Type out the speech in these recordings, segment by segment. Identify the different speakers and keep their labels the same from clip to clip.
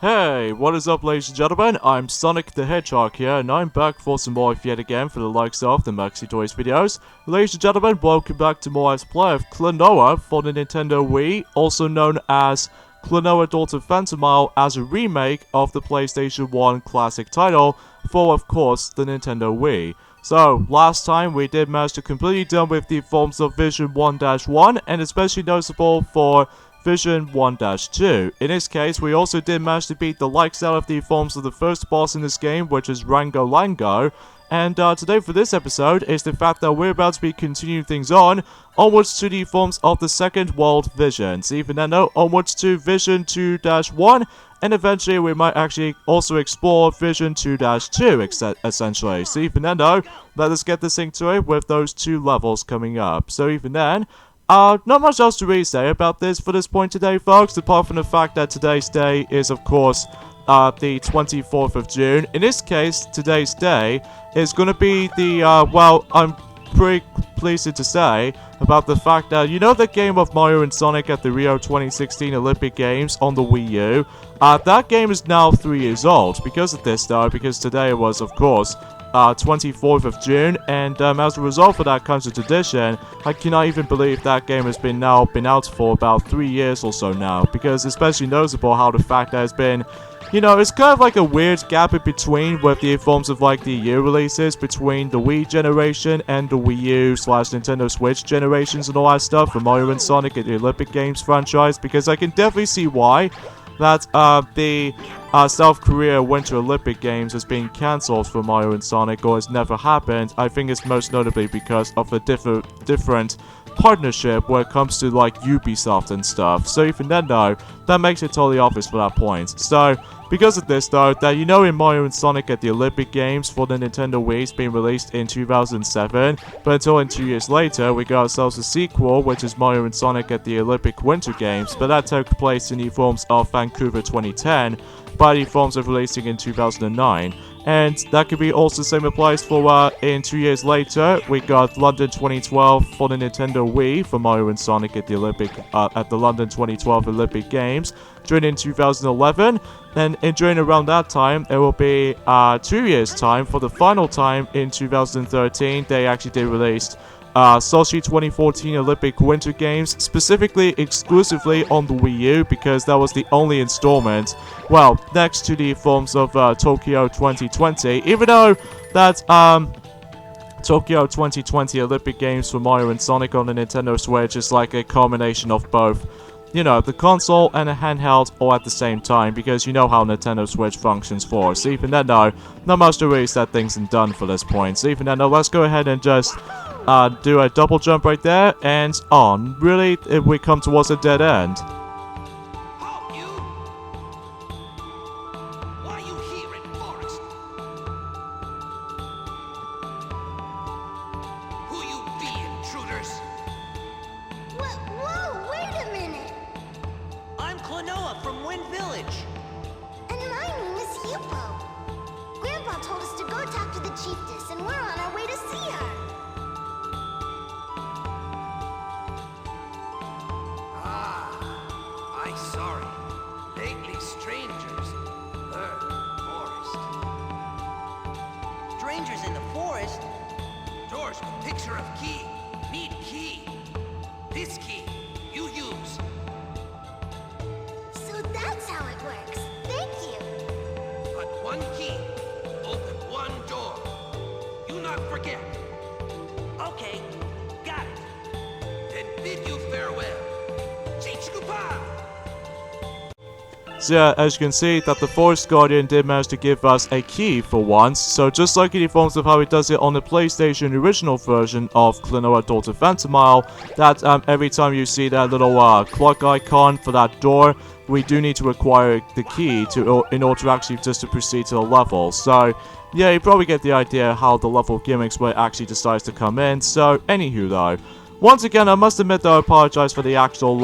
Speaker 1: Hey, what is up ladies and gentlemen, I'm Sonic the Hedgehog here, and I'm back for some more yet again for the likes of the Maxi Toys videos. Ladies and gentlemen, welcome back to more Let's Play of Klonoa for the Nintendo Wii, also known as Klonoa Daughter Phantomile, as a remake of the PlayStation 1 classic title for, of course, the Nintendo Wii. So, last time we did manage to completely done with the forms of Vision 1-1, and especially noticeable for Vision 1-2. In this case, we also did manage to beat the likes out of the forms of the first boss in this game, which is Rango Lango. And today for this episode is the fact that we're about to be continuing things onwards to the forms of the second world Vision. So even then, onwards to Vision 2-1, and eventually we might actually also explore Vision 2-2, essentially. So even then, let us get this thing to it with those two levels coming up. So even then, not much else to really say about this for this point today, folks, apart from the fact that today's day is, of course, the 24th of June. In this case, today's day is going to be the, well, I'm pretty pleased to say about the fact that, you know the game of Mario and Sonic at the Rio 2016 Olympic Games on the Wii U? That game is now 3 years old. Because of this, though, because today was, of course, 24th of June, and as a result of that comes a tradition. I cannot even believe that game has been out for about 3 years or so now, because especially noticeable how the fact that it's been, you know, it's kind of like a weird gap in between with the forms of like the year releases between the Wii generation and the Wii U / Nintendo Switch generations and all that stuff for Mario and Sonic and the Olympic Games franchise, because I can definitely see why that the South Korea Winter Olympic Games has been cancelled for Mario and Sonic, or has never happened. I think it's most notably because of a different partnership where it comes to like Ubisoft and stuff. So even then though, that makes it totally obvious for that point. So because of this though, that you know in Mario and Sonic at the Olympic Games for the Nintendo Wii has been released in 2007, but until in 2 years later we got ourselves a sequel, which is Mario and Sonic at the Olympic Winter Games, but that took place in the forms of Vancouver 2010, by the forms of releasing in 2009. And that could be also the same applies for in 2 years later we got London 2012 for the Nintendo Wii for Mario and Sonic at the London 2012 Olympic Games during in 2011. And during around that time it will be 2 years time for the final time in 2013 they actually did release Sochi 2014 Olympic Winter Games, specifically exclusively on the Wii U, because that was the only installment, well, next to the forms of Tokyo 2020, even though that Tokyo 2020 Olympic Games for Mario and Sonic on the Nintendo Switch is like a combination of both, you know, the console and the handheld all at the same time, because you know how Nintendo Switch functions for. So even then though, not much to really set things and done for this point. So even then though, let's go ahead and just do a double jump right there, and on. Really, if we come towards a dead end.
Speaker 2: Halt, you! Why are you here in Forest? Who you be, intruders?
Speaker 3: Whoa, wait a minute!
Speaker 2: I'm Klonoa from Wind Village.
Speaker 3: And my name is Yupo. Grandpa told us to go talk to the chiefess, and we're on our way to see her.
Speaker 2: Sorry. Lately, strangers forest. Strangers in the forest? Doors with picture of key. Need key. This key, you use.
Speaker 3: So that's how it works. Thank you.
Speaker 2: But one key, open one door. You not forget. Okay, got it. Then bid you farewell. Chichkupa!
Speaker 1: So yeah, as you can see, that the Forest Guardian did manage to give us a key for once, so just like in the forms of how it does it on the PlayStation original version of Klonoa Daughter Phantomile, that every time you see that little clock icon for that door, we do need to acquire the key in order to actually just to proceed to the level. So yeah, you probably get the idea how the level gimmicks where it actually decides to come in. So anywho though, once again I must admit that I apologize for the actual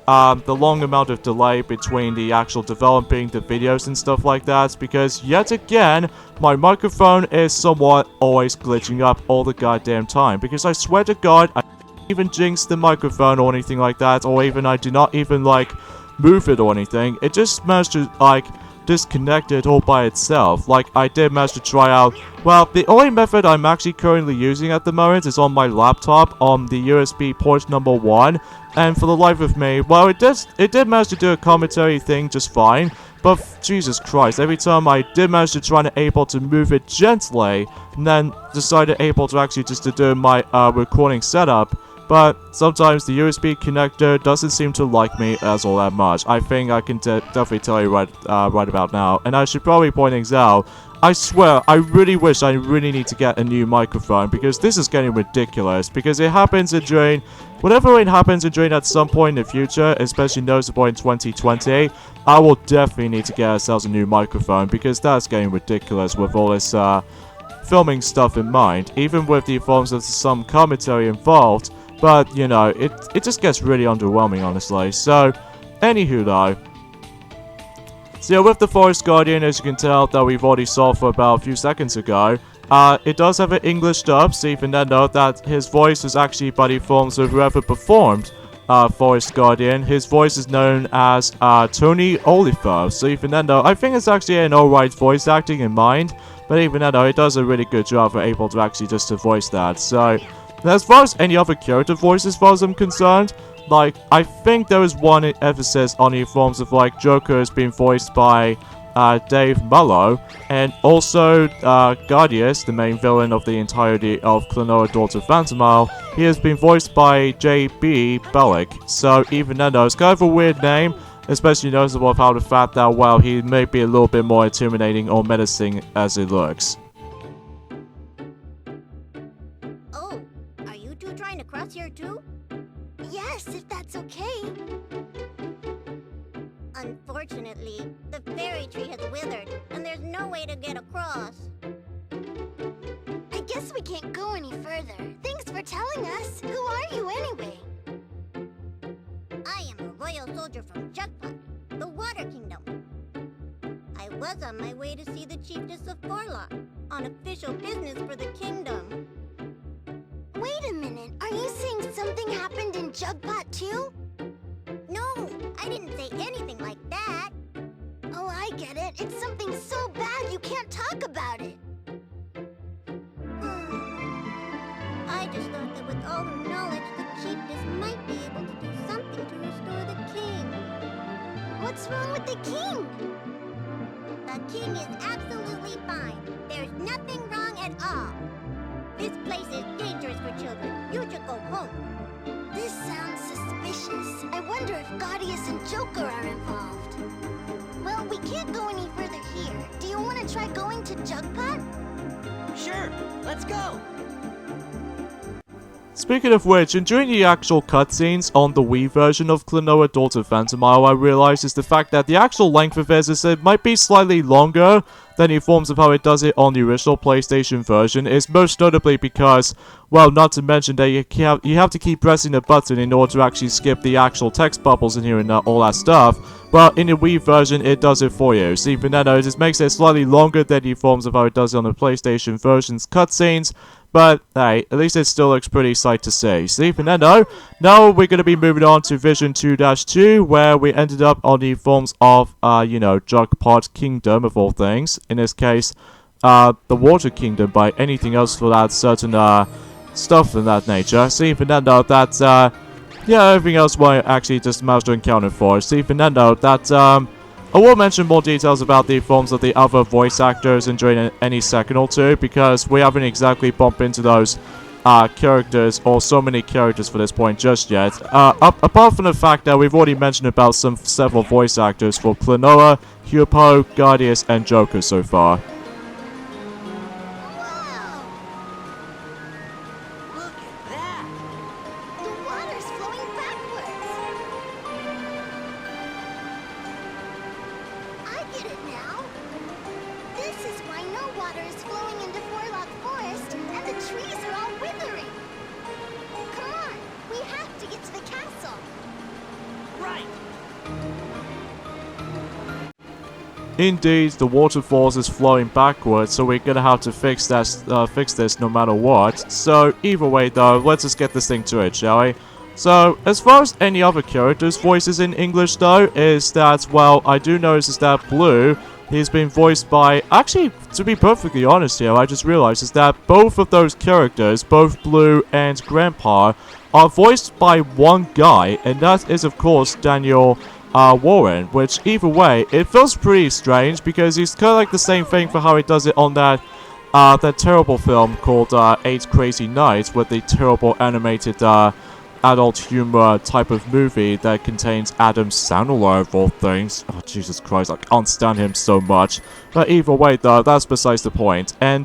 Speaker 1: the long amount of delay between the actual developing the videos and stuff like that, because yet again my microphone is somewhat always glitching up all the goddamn time, because I swear to God I don't even jinx the microphone or anything like that, or even I do not even like move it or anything. It just managed to like disconnected all by itself. Like, I did manage to try out, well, the only method I'm actually currently using at the moment is on my laptop on the USB port number 1, and for the life of me, well, it did manage to do a commentary thing just fine, but Jesus Christ, every time I did manage to try and able to move it gently, and then decided able to actually just to do my recording setup, but sometimes the USB connector doesn't seem to like me as all that much. I think I can definitely tell you right about now. And I should probably point things out. I swear, I really wish I really need to get a new microphone, because this is getting ridiculous. Because it happens in during, whatever it happens in during at some point in the future, especially noticeable in 2020, I will definitely need to get ourselves a new microphone, because that's getting ridiculous with all this filming stuff in mind, even with the forms of some commentary involved. But, you know, it just gets really underwhelming, honestly. So, anywho though. So yeah, with the Forest Guardian, as you can tell that we've already saw for about a few seconds ago, it does have an English dub, so even then note that his voice is actually by the forms of whoever performed Forest Guardian. His voice is known as Tony Oliver, so even then though, I think it's actually an alright voice acting in mind, but even then though, it does a really good job for able to actually just to voice that. So, as far as any other character voices, as far as I'm concerned, like, I think there is one emphasis on the forms of, like, Joker is being voiced by Dave Mullo, and also Guardius, the main villain of the entirety of Klonoa Daughter Phantomile, he has been voiced by J.B. Bellick. So even then though, it's kind of a weird name, especially noticeable of how the fact that, well, he may be a little bit more intimidating or menacing as it looks.
Speaker 3: Cross here too? Yes, if that's okay. Unfortunately, the fairy tree has withered, and there's no way to get across. I guess we can't go any further. Thanks for telling us. Who are you anyway? I am a royal soldier from Jugpot, the Water Kingdom. I was on my way to see the Chiefess of Forlock, on official business for the kingdom. Wait a minute, are you saying something happened in Jugpot too? No, I didn't say anything like that. Oh, I get it. It's something so bad you can't talk about it. I just thought that with all her knowledge, the chiefess might be able to do something to restore the king. What's wrong with the king? The king is absolutely fine. There's nothing wrong at all. This place is dangerous for children. You should go home. This sounds suspicious. I wonder if Guardius and Joker are involved. Well, we can't go any further here. Do you want to try going to Jugpot?
Speaker 2: Sure, let's go.
Speaker 1: Speaking of which, during the actual cutscenes on the Wii version of Klonoa Daughter Phantomile, I realized is the fact that the actual length of it might be slightly longer than the forms of how it does it on the original PlayStation version, is most notably because, well, not to mention that you have to keep pressing the button in order to actually skip the actual text bubbles in here and all that stuff. But in the Wii version, it does it for you. So even then, it just makes it slightly longer than the forms of how it does it on the PlayStation version's cutscenes. But, hey, at least it still looks pretty sight to see. So even then, now we're going to be moving on to Vision 2-2, where we ended up on the forms of, you know, Jugpot Kingdom, of all things. In this case, the Water Kingdom, by anything else for that certain, stuff of that nature. So even then, that, yeah, everything else we actually just managed to encounter for. So even then, that, I will mention more details about the forms of the other voice actors during any second or two, because we haven't exactly bumped into those characters, or so many characters for this point just yet. Apart from the fact that we've already mentioned about several voice actors for Klonoa, Hupo, Guardius, and Joker so far.
Speaker 3: Wow!
Speaker 2: Look at that.
Speaker 3: The water's flowing backwards. I get it now. This is why no water is flowing into Forlock Forest and the trees are all withering. Come on, we have to get to the castle.
Speaker 2: Right.
Speaker 1: Indeed, the waterfalls is flowing backwards, so we're gonna have to fix this no matter what. So either way though, let's just get this thing to it, shall we? So, as far as any other characters' voices in English though, is that, well, I do notice is that Blue, he's been voiced by, actually, to be perfectly honest here, I just realized is that both of those characters, both Blue and Grandpa, are voiced by one guy, and that is, of course, Daniel Warren, which, either way, it feels pretty strange, because he's kind of like the same thing for how he does it on that terrible film called 8 Crazy Nights, with the terrible animated, adult humor type of movie that contains Adam Sandler of all things. Oh, Jesus Christ, I can't stand him so much. But either way, though, that's besides the point. And,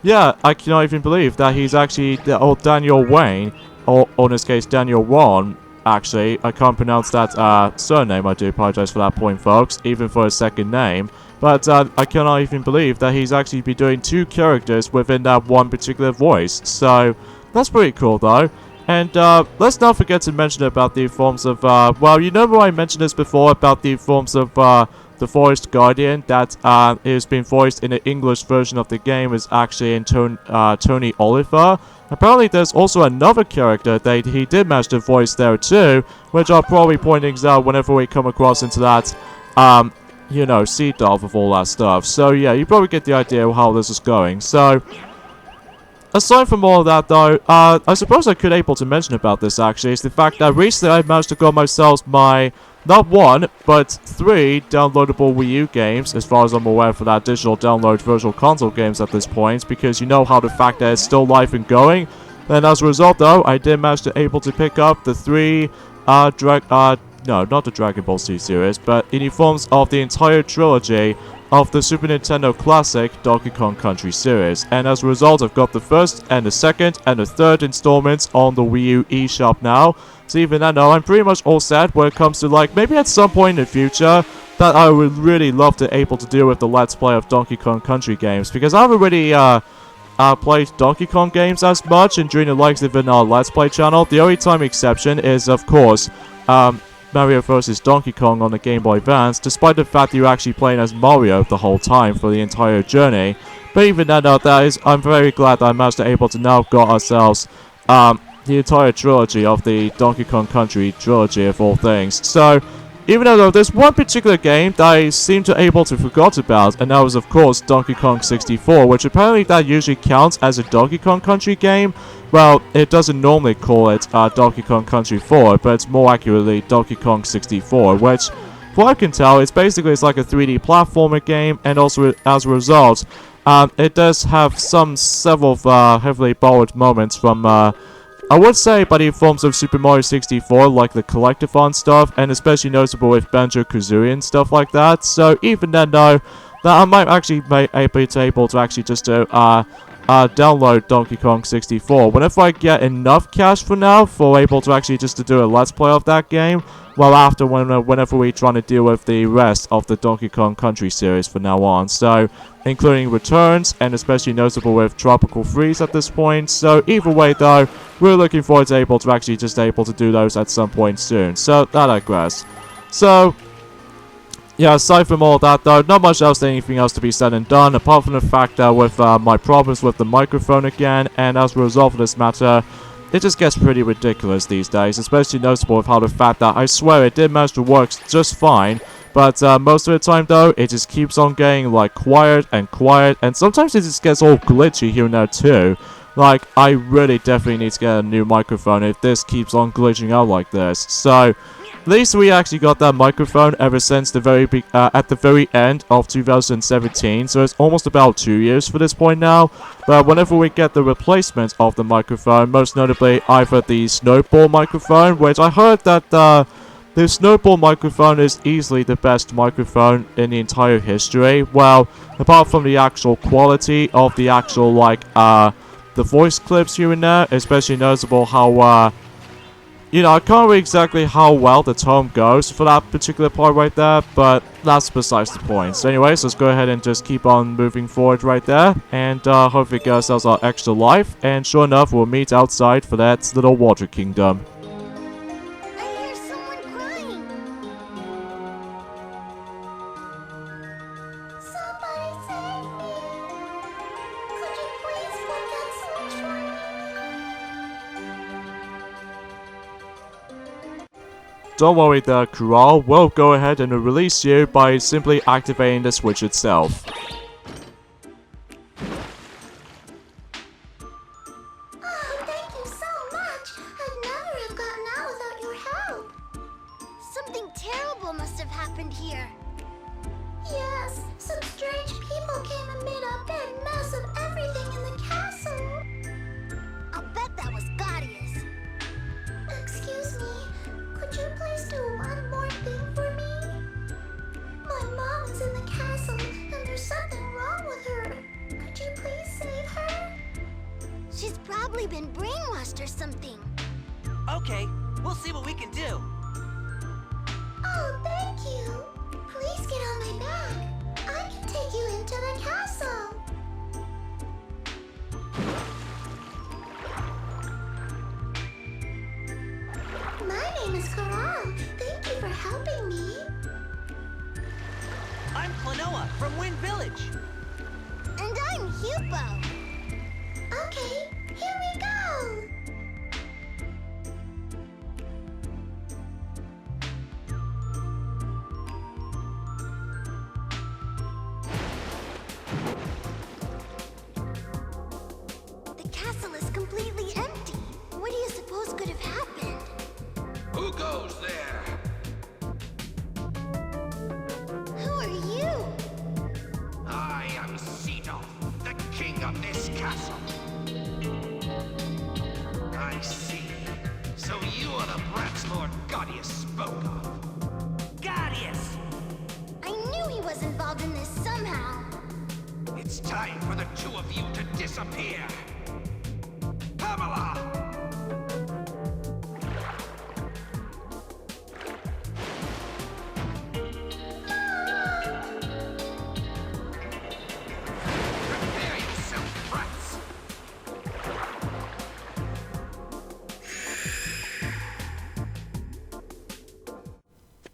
Speaker 1: yeah, I cannot even believe that he's actually the old Daniel Wayne, or in this case, Daniel Ron, actually. I can't pronounce that, surname, I do apologize for that point, folks, even for his second name. But, I cannot even believe that he's actually been doing 2 characters within that one particular voice. So, that's pretty cool, though. And, let's not forget to mention about the forms of, well, you know I mentioned this before about the forms of, the Forest Guardian that, is being voiced in the English version of the game is actually in Tony Oliver. Apparently, there's also another character that he did manage to voice there too, which I'll probably point things out whenever we come across into that, you know, Seadoph of all that stuff. So, yeah, you probably get the idea of how this is going. So, aside from all of that, though, I suppose I could able to mention about this, actually, is the fact that recently I managed to got myself my, not 1, but 3 downloadable Wii U games, as far as I'm aware, for that digital download virtual console games at this point, because you know how the fact that it's still live and going. And as a result, though, I did manage to able to pick up the 3, no, not the Dragon Ball Z series, but in the forms of the entire trilogy of the Super Nintendo classic Donkey Kong Country series. And as a result, I've got the first and the second and the third installments on the Wii U eShop now. So even I know I'm pretty much all set when it comes to, like, maybe at some point in the future that I would really love to able to do with the Let's Play of Donkey Kong Country games, because I haven't really played Donkey Kong games as much, and during the likes of our Let's Play channel, the only time exception is, of course, Mario vs. Donkey Kong on the Game Boy Advance, despite the fact that you're actually playing as Mario the whole time for the entire journey. But even then, I'm very glad that I managed to able to now got ourselves, the entire trilogy of the Donkey Kong Country trilogy of all things. So, even though there's one particular game that I seem to able to forgot about, and that was of course Donkey Kong 64, which apparently that usually counts as a Donkey Kong Country game. Well, it doesn't normally call it Donkey Kong Country 4, but it's more accurately Donkey Kong 64, which, for what I can tell, it's like a 3D platformer game, and also as a result, it does have several heavily borrowed moments from, I would say, by the forms of Super Mario 64, like the Collectathon stuff, and especially notable with Banjo-Kazooie and stuff like that. So even then, though, that I might actually be able to actually just download Donkey Kong 64 whenever I get enough cash for now for able to actually just to do a Let's Play of that game. Well, after whenever we're trying to deal with the rest of the Donkey Kong Country series from now on. So, including returns, and especially notable with Tropical Freeze at this point. So, either way though, we're looking forward to able to actually just able to do those at some point soon. So, that I digress. So, yeah, aside from all that though, not much else, anything else to be said and done, apart from the fact that with my problems with the microphone again, and as a result of this matter, it just gets pretty ridiculous these days, especially notable with how the fact that I swear it did manage to work just fine, but most of the time though, it just keeps on getting like quiet, and sometimes it just gets all glitchy here and there too. Like, I really definitely need to get a new microphone if this keeps on glitching out like this. So, at least we actually got that microphone ever since the at the very end of 2017, so it's almost about 2 years for this point now. But whenever we get the replacement of the microphone, most notably either the Snowball microphone, which I heard that the Snowball microphone is easily the best microphone in the entire history. Well, apart from the actual quality of the actual, like, the voice clips here and there, especially noticeable how, you know, I can't remember exactly how well the tone goes for that particular part right there, but that's besides the point. So anyways, let's go ahead and just keep on moving forward right there, and hopefully get ourselves our extra life, and sure enough, we'll meet outside for that little water kingdom.
Speaker 3: I hear someone crying. Somebody save me. Could you please look at some
Speaker 1: don't worry there, Kural. We'll go ahead and release you by simply activating the switch itself.
Speaker 3: Oh, thank you so much. I'd never have gotten out without your help. Something terrible must have happened here. Yes, some strange people came and made a big mess of everything in the castle. I'll bet that was Gaudius. Excuse me, could you please do one more thing for me? My mom is in the castle and there's something wrong with her. Could you please save her? She's probably been brainwashed or something.
Speaker 2: Okay, we'll see what we can do.
Speaker 3: Oh, thank you. Please get on my back. I can take you into the castle. My name is Coral. Thank you for helping me.
Speaker 2: I'm Klonoa from Wind Village.
Speaker 3: And I'm Hupo. Okay, here we go. The castle is completely empty. What do you suppose could have happened?
Speaker 2: Who goes there?
Speaker 3: Who are you?
Speaker 2: I am Seadoph, the king of this castle. I see. So you are the brats Lord Gaudius spoke of. Gaudius!
Speaker 3: I knew he was involved in this somehow.
Speaker 2: It's time for the two of you to disappear. Pamela! Prepare yourself, brats!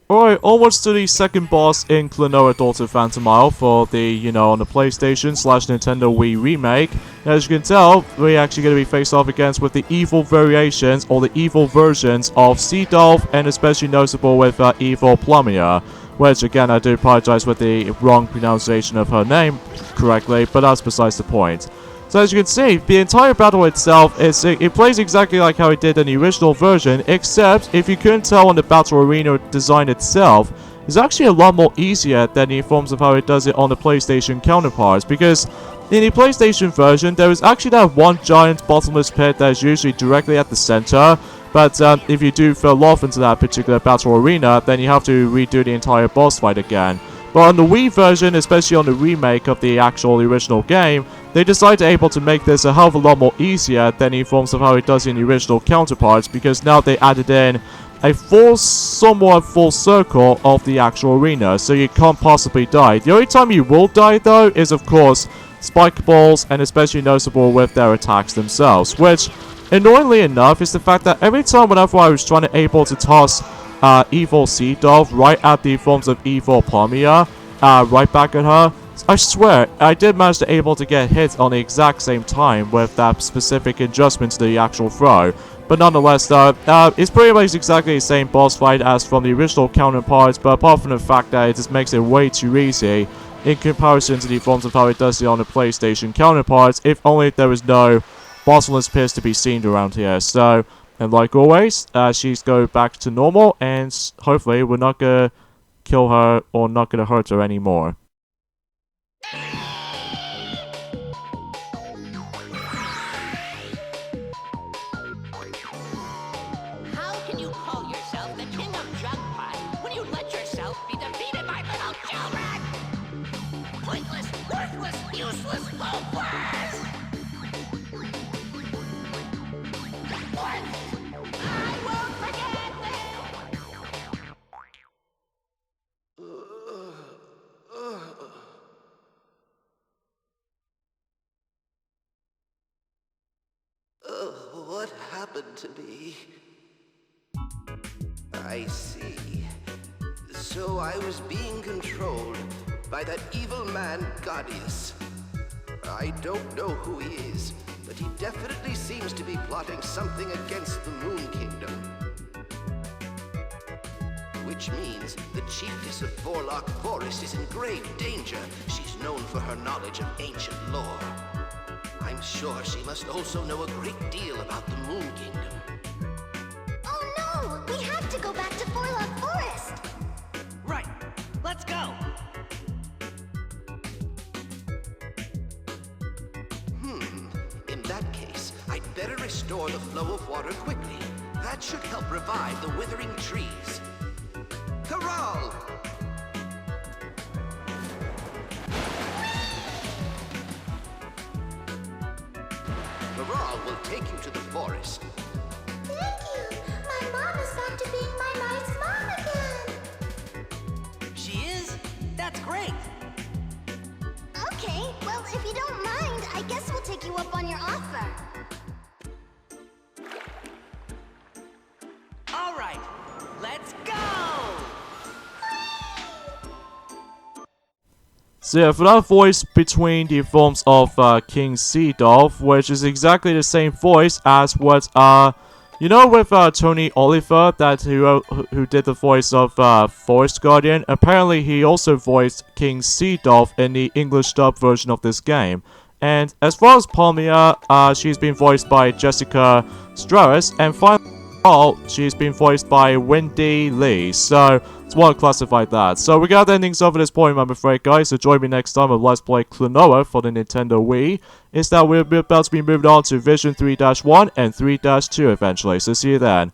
Speaker 1: Alright, almost to the second boss in Klonoa Daughter Phantom Isle for the, on the PlayStation / Nintendo Wii remake. As you can tell, we're actually going to be faced off against with the evil variations or the evil versions of Seadoph, and especially noticeable with evil Pamela. Which, again, I do apologize with the wrong pronunciation of her name correctly, but that's besides the point. So as you can see, the entire battle itself, it plays exactly like how it did in the original version, except if you couldn't tell on the battle arena design itself, it's actually a lot more easier than the forms of how it does it on the PlayStation counterparts, because in the PlayStation version, there is actually that one giant bottomless pit that is usually directly at the center, but if you do fall off into that particular battle arena, then you have to redo the entire boss fight again. But on the Wii version, especially on the remake of the actual original game, they decided able to make this a hell of a lot more easier than in forms of how it does in the original counterparts, because now they added in a somewhat full circle of the actual arena, so you can't possibly die. The only time you will die, though, is of course spike balls, and especially noticeable with their attacks themselves, which, annoyingly enough, is the fact that every time whenever I was trying to able to toss evil Seadoph right at the forms of evil Pamela, right back at her, I swear, I did manage to able to get hit on the exact same time with that specific adjustment to the actual throw. But nonetheless, it's pretty much exactly the same boss fight as from the original counterparts, but apart from the fact that it just makes it way too easy in comparison to the forms of how it does it on the PlayStation counterparts, if only there was no bottomless pits to be seen around here. So, and like always, she's go back to normal, and hopefully we're not gonna kill her or not gonna hurt her anymore.
Speaker 4: How can you call yourself the king of junk pie when you let yourself be defeated by little children? Pointless, worthless, useless, hopeless! What? I won't forget this!
Speaker 5: What happened to me? I see. So I was being controlled by that evil man, Gaudius. I don't know who he is, but he definitely seems to be plotting something against the Moon Kingdom. which means the chiefess of Vorlock Forest is in grave danger. She's known for her knowledge of ancient lore. I'm sure she must also know a great deal about the Moon Kingdom.
Speaker 3: Oh no! We have to go back to Forlock Forest!
Speaker 2: Right. Let's go.
Speaker 5: In that case, I'd better restore the flow of water quickly. That should help revive the withering trees. Corral! Corral will take you to the forest.
Speaker 3: Thank you! My mom is back to being my nice mom again!
Speaker 2: She is? That's great.
Speaker 3: Okay, well, if you don't mind, I guess we'll take you up on your offer.
Speaker 2: All right. Let's go.
Speaker 1: So yeah, for that voice between the forms of King Seadoph, which is exactly the same voice as what you know, with Tony Oliver, who did the voice of Forest Guardian. Apparently, he also voiced King Seadoph in the English dub version of this game. And as far as Pamela, she's been voiced by Jessica Strauss, and finally, she's been voiced by Wendy Lee. So it's want to classify that. So we got the endings over this point, I'm afraid, guys. So join me next time with Let's Play Klonoa for the Nintendo Wii. Is that we're about to be moved on to Vision 3-1 and 3-2 eventually. So see you then.